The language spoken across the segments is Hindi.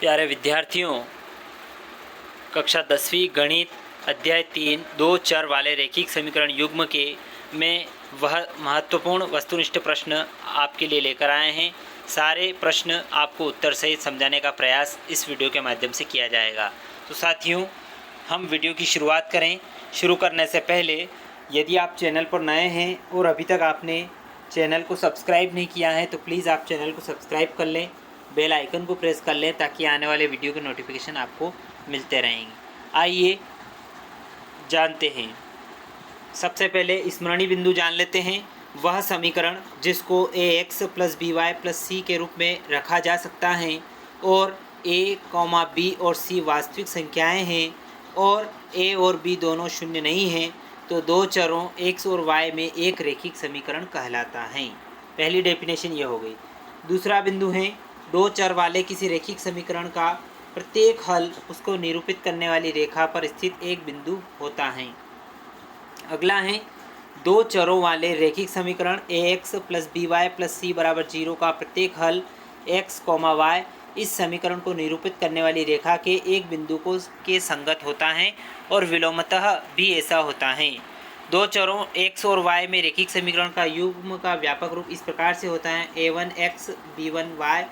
प्यारे विद्यार्थियों, कक्षा 10वीं गणित अध्याय 3 दो चर वाले रैखिक समीकरण युग्म के में वह महत्वपूर्ण वस्तुनिष्ठ प्रश्न आपके लिए लेकर आए हैं। सारे प्रश्न आपको उत्तर सहित समझाने का प्रयास इस वीडियो के माध्यम से किया जाएगा। तो साथियों, हम वीडियो की शुरुआत करें। शुरू करने से पहले यदि आप चैनल पर नए हैं और अभी तक आपने चैनल को सब्सक्राइब नहीं किया है तो प्लीज़ आप चैनल को सब्सक्राइब कर लें, बेल आइकन को प्रेस कर लें ताकि आने वाले वीडियो के नोटिफिकेशन आपको मिलते रहेंगे। आइए जानते हैं। सबसे पहले स्मरणीय बिंदु जान लेते हैं। वह समीकरण जिसको ax + by + c के रूप में रखा जा सकता है और a, b और c वास्तविक संख्याएं हैं और a और b दोनों शून्य नहीं हैं, तो दो चरों x और y में एक रैखिक समीकरण कहलाता है। पहली डेफिनेशन यह हो गई। दूसरा बिंदु है, दो चर वाले किसी रैखिक समीकरण का प्रत्येक हल उसको निरूपित करने वाली रेखा पर स्थित एक बिंदु होता है। अगला है, दो चरों वाले रैखिक समीकरण ax + by + c = 0 का प्रत्येक हल x, y इस समीकरण को निरूपित करने वाली रेखा के एक बिंदु को के संगत होता है और विलोमतः भी ऐसा होता है। दो चरों x और y में रैखिक समीकरण का युग्म का व्यापक रूप इस प्रकार से होता है a1x b1y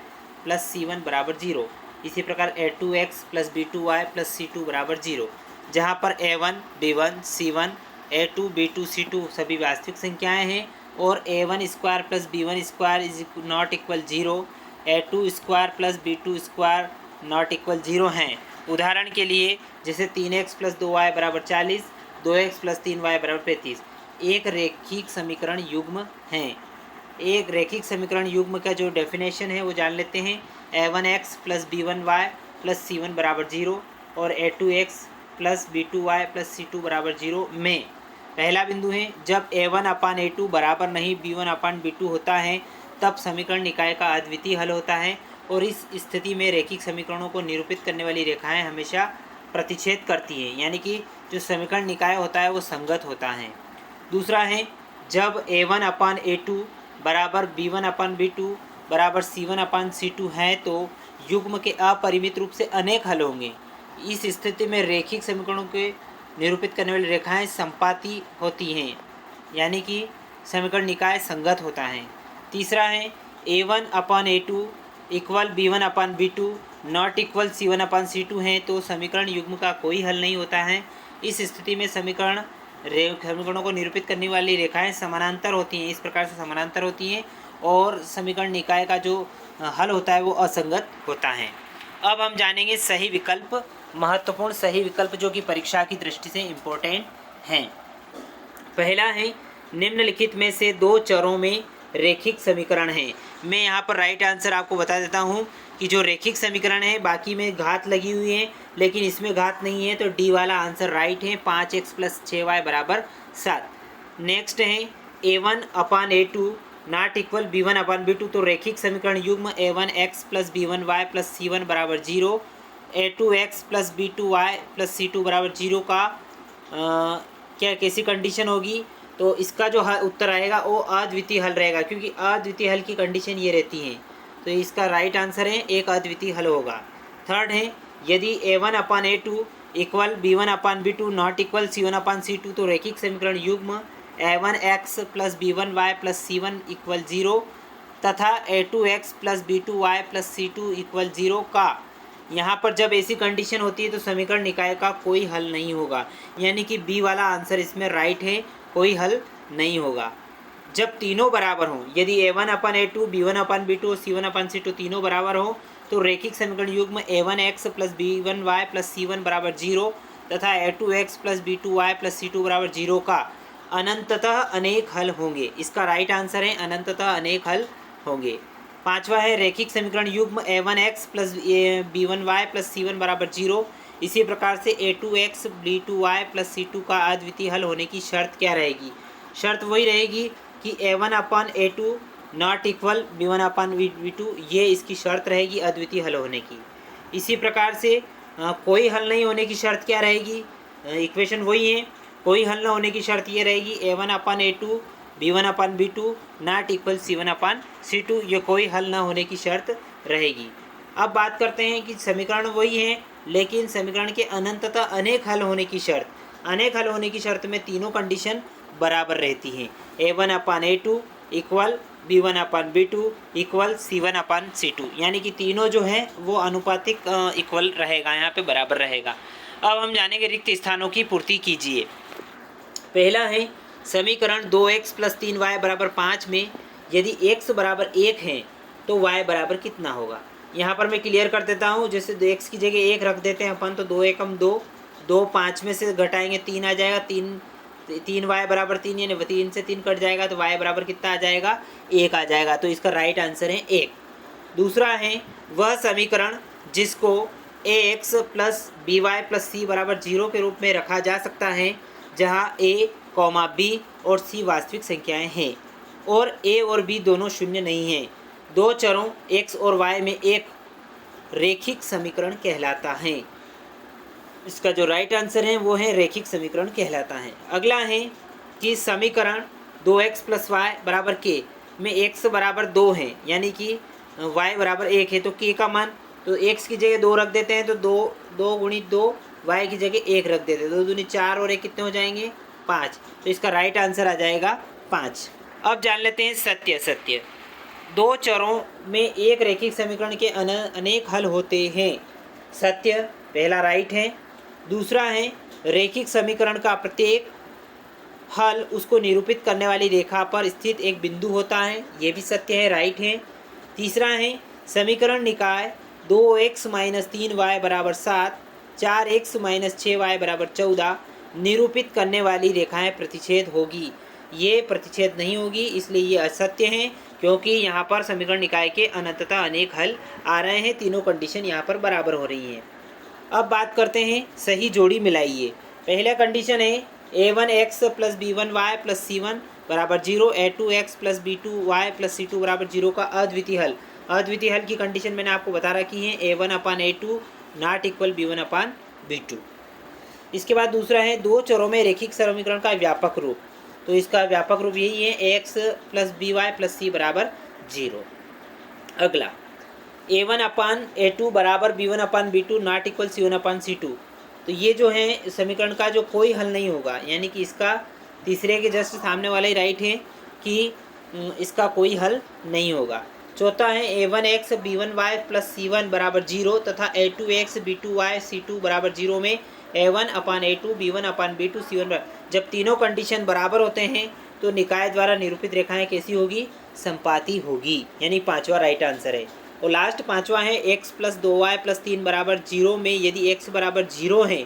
+ c1 = 0। इसी प्रकार a2x + b2y + c2 = 0, जहाँ पर a1 b1 c1 a2 b2 c2 सभी वास्तविक संख्याएं हैं और a1² + b1² ≠ 0, a2² + b2² ≠ 0 हैं। उदाहरण के लिए जैसे 3x + 2y = 40, 2x + 3y = 35 एक रैखिक समीकरण युग्म हैं। एक रैखिक समीकरण युग्म का जो डेफिनेशन है वो जान लेते हैं। a1x + b1y + c1 = 0 और a2x + b2y + c2 = 0 में पहला बिंदु है, जब a1/a2 बराबर नहीं b1/b2 होता है तब समीकरण निकाय का अद्वितीय हल होता है और इस स्थिति में रैखिक समीकरणों को निरूपित करने वाली रेखाएं हमेशा प्रतिच्छेद करती हैं, यानी कि जो समीकरण निकाय होता है वो संगत होता है। दूसरा है, जब a1/a2 बराबर b1/b2 बराबर c1/c2 है तो युग्म के अपरिमित रूप से अनेक हल होंगे। इस स्थिति में रैखिक समीकरणों के निरूपित करने वाली रेखाएं संपाती होती हैं, यानी कि समीकरण निकाय संगत होता है। तीसरा है, a1/a2 = b1/b2 ≠ c1/c2 है तो समीकरण युग्म का कोई हल नहीं होता है। इस स्थिति में समीकरणों को निरूपित करने वाली रेखाएं समानांतर होती हैं, इस प्रकार से समानांतर होती हैं और समीकरण निकाय का जो हल होता है वो असंगत होता है। अब हम जानेंगे सही विकल्प, महत्वपूर्ण सही विकल्प जो कि परीक्षा की दृष्टि से इम्पोर्टेंट हैं। पहला है, निम्नलिखित में से दो चरों में रैखिक समीकरण है। मैं यहाँ पर राइट आंसर आपको बता देता हूँ कि जो रैखिक समीकरण है बाकी में घात लगी हुई है लेकिन इसमें घात नहीं है, तो डी वाला आंसर राइट है। 5x + 6y = 7। नेक्स्ट है, a1/a2 ≠ b1/b2 तो रैखिक समीकरण युग्म a1x + b1y + c1 = 0, a2x + b2y + c2 = 0 का कैसी कंडीशन होगी, तो इसका जो उत्तर आएगा वो अद्वितीय हल रहेगा, क्योंकि अद्वितीय हल की कंडीशन ये रहती है। तो इसका राइट आंसर है एक अद्वितीय हल होगा। थर्ड है, यदि a1/a2 = b1/b2 ≠ c1/c2 तो रैखिक समीकरण युग्म a1x + b1y + c1 = 0 तथा a2x + b2y + c2 = 0 का यहाँ पर जब ऐसी कंडीशन होती है तो समीकरण निकाय का कोई हल नहीं होगा, यानी कि बी वाला आंसर इसमें राइट है, कोई हल नहीं होगा। जब तीनों बराबर हों, यदि a1/a2 b1/b2 और c1/c2 तीनों बराबर हो तो रैखिक समीकरण युग्म a1x + b1y + c1 = 0 तथा a2x + b2y + c2 = 0 का अनंततः अनेक हल होंगे। इसका राइट आंसर है अनंततः अनेक हल होंगे। पांचवा है, रैखिक समीकरण युग्म a1x + b1y + c1 = 0। इसी प्रकार से a2x b2y + c2 का अद्वितीय हल होने की शर्त क्या रहेगी? शर्त वही रहेगी कि a1/a2 ≠ b1/b2, ये इसकी शर्त रहेगी अद्वितीय हल होने की। इसी प्रकार से कोई हल नहीं होने की शर्त क्या रहेगी? इक्वेशन वही है, कोई हल न होने की शर्त ये रहेगी a1/a2 b1/b2 ≠ c1/c2, ये कोई हल न होने की शर्त रहेगी। अब बात करते हैं कि समीकरण वही है, लेकिन समीकरण के अनंततः अनेक हल होने की शर्त, अनेक हल होने की शर्त में तीनों कंडीशन बराबर रहती हैं। A1/A2 equal B1/B2 equal C1/C2, यानी कि तीनों जो है वो अनुपातिक इक्वल रहेगा, यहाँ पे बराबर रहेगा। अब हम जानेंगे रिक्त स्थानों की पूर्ति कीजिए। पहला है समीकरण 2x + 3y = 5 में यदि x बराबर 1 है तो y बराबर कितना होगा। यहाँ पर मैं क्लियर कर देता हूँ, जैसे x की जगह 1 रख देते हैं अपन, तो 2 एकम 2, 2 5 में से घटाएंगे 3 आ जाएगा, 3y बराबर 3, यानी 3 से 3 कट जाएगा तो y बराबर कितना आ जाएगा, 1 आ जाएगा। तो इसका राइट आंसर है 1। दूसरा है वह समीकरण जिसको ax + by + c = 0 के रूप में रखा जा सकता है, जहाँ a, b और c वास्तविक संख्याएं हैं और a और b दोनों शून्य नहीं हैं। दो चरों x और y में एक रेखिक समीकरण कहलाता है। इसका जो राइट आंसर है वो है रेखिक समीकरण कहलाता है। अगला है कि समीकरण 2x + y = k में x बराबर 2 है, यानी कि y बराबर 1 है, तो k का मान, तो x की जगह 2 रख देते हैं, तो 2 × 2, y की जगह 1 रख देते हैं, 2 दूनी 4 और 1 कितने हो जाएंगे, 5। तो इसका राइट आंसर आ जाएगा 5। अब जान लेते हैं सत्य। दो चरों में एक रेखिक समीकरण के अनेक हल होते हैं। सत्य पहला राइट है। दूसरा है रेखिक समीकरण का प्रत्येक हल उसको निरूपित करने वाली रेखा पर स्थित एक बिंदु होता है, ये भी सत्य है, राइट है। तीसरा है समीकरण निकाय 2x - 3y = 7, 4x - 6y = 14 निरूपित करने वाली रेखाएं प्रतिच्छेद होगी, ये प्रतिच्छेद नहीं होगी, इसलिए ये असत्य है, क्योंकि यहाँ पर समीकरण निकाय के अनंततः अनेक हल आ रहे हैं, तीनों कंडीशन यहाँ पर बराबर हो रही हैं। अब बात करते हैं सही जोड़ी मिलाइए। पहला कंडीशन है a1x + b1y + c1 = 0, a2x + b2y + c2 = 0 का अद्वितीय हल। अद्वितीय हल की कंडीशन मैंने आपको बता रखी है, a1/a2 ≠ b1/b2। इसके बाद दूसरा है दो चरों में रेखिक समीकरण का व्यापक रूप, तो इसका व्यापक रूप यही है, ax + by + c = 0। अगला a1/a2 = b1/b2 ≠ c1/c2, तो ये जो है समीकरण का जो कोई हल नहीं होगा, यानी कि इसका तीसरे के जस्ट सामने वाला ही राइट है कि इसका कोई हल नहीं होगा। चौथा है a1x b1y + c1 = 0 तथा a2x b2y c2 = 0 में a1/a2 b1/b2 c1 जब तीनों कंडीशन बराबर होते हैं तो निकाय द्वारा निरूपित रेखाएं कैसी होगी, संपाती होगी, यानी पांचवा राइट आंसर है। और लास्ट पांचवा है x + 2y + 3 = 0 में यदि x बराबर 0 है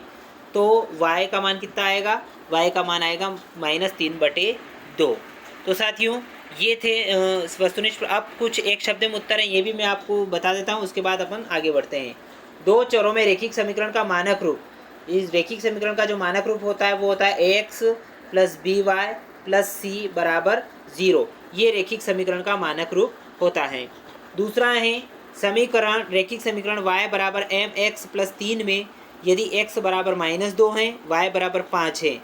तो y का मान कितना आएगा, y का मान आएगा -3/2। तो साथियों ये थे वस्तुनिष्ठ। अब कुछ एक शब्द में उत्तर हैं, ये भी मैं आपको बता देता हूँ, उसके बाद अपन आगे बढ़ते हैं। दो चरों में रेखिक समीकरण का मानक रूप, इस रेखिक समीकरण का जो मानक रूप होता है वो होता है ax + by + c = 0, ये रेखिक समीकरण का मानक रूप होता है। दूसरा है समीकरण रेखिक समीकरण y = mx + 3 में यदि x बराबर -2 है, y बराबर 5 है,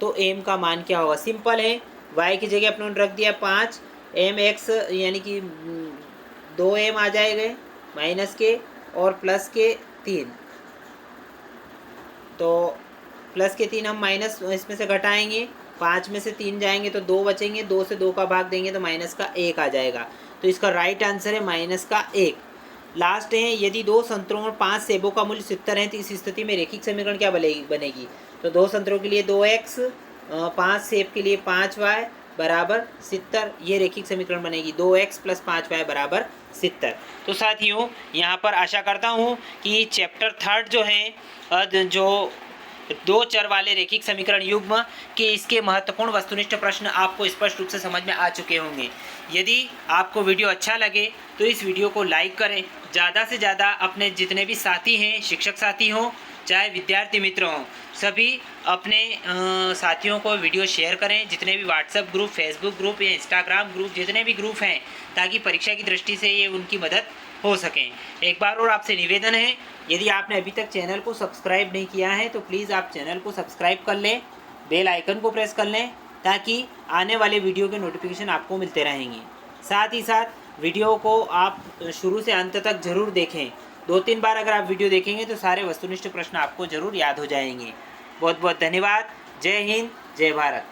तो m का मान क्या होगा। सिंपल है, y की जगह अपने रख दिया 5, mx यानी कि 2m आ जाएगा माइनस के और प्लस के 3, तो प्लस के 3 हम माइनस इसमें से घटाएंगे, 5 में से 3 जाएंगे तो 2 बचेंगे, 2 से 2 का भाग देंगे तो -1 आ जाएगा। तो इसका राइट आंसर है -1। लास्ट है यदि 2 संतरों और 5 सेबों का मूल्य 70 है तो इस स्थिति में रेखिक समीकरण क्या बनेगी। तो 2 संतरों के लिए 2x, 5 सेब के लिए 5y = 70, ये रेखिक समीकरण बनेगी, 2x + 5y = 70। तो साथियों यहाँ पर आशा करता हूँ कि चैप्टर 3 जो है जो दो चर वाले रेखिक समीकरण युग्म के इसके महत्वपूर्ण वस्तुनिष्ठ प्रश्न आपको स्पष्ट रूप से समझ में आ चुके होंगे। यदि आपको वीडियो अच्छा लगे तो इस वीडियो को लाइक करें, ज़्यादा से ज़्यादा अपने जितने भी साथी हैं, शिक्षक साथी हों चाहे विद्यार्थी मित्र हों, सभी अपने साथियों को वीडियो शेयर करें, जितने भी व्हाट्सएप ग्रुप, फेसबुक ग्रुप या इंस्टाग्राम ग्रुप, जितने भी ग्रुप हैं, ताकि परीक्षा की दृष्टि से ये उनकी मदद हो सकें। एक बार और आपसे निवेदन है, यदि आपने अभी तक चैनल को सब्सक्राइब नहीं किया है तो प्लीज़ आप चैनल को सब्सक्राइब कर लें, बेल आइकन को प्रेस कर लें, ताकि आने वाले वीडियो के नोटिफिकेशन आपको मिलते रहेंगे। साथ ही साथ वीडियो को आप शुरू से अंत तक ज़रूर देखें। 2-3 बार अगर आप वीडियो देखेंगे तो सारे वस्तुनिष्ठ प्रश्न आपको ज़रूर याद हो जाएंगे। बहुत बहुत धन्यवाद। जय हिंद, जय भारत।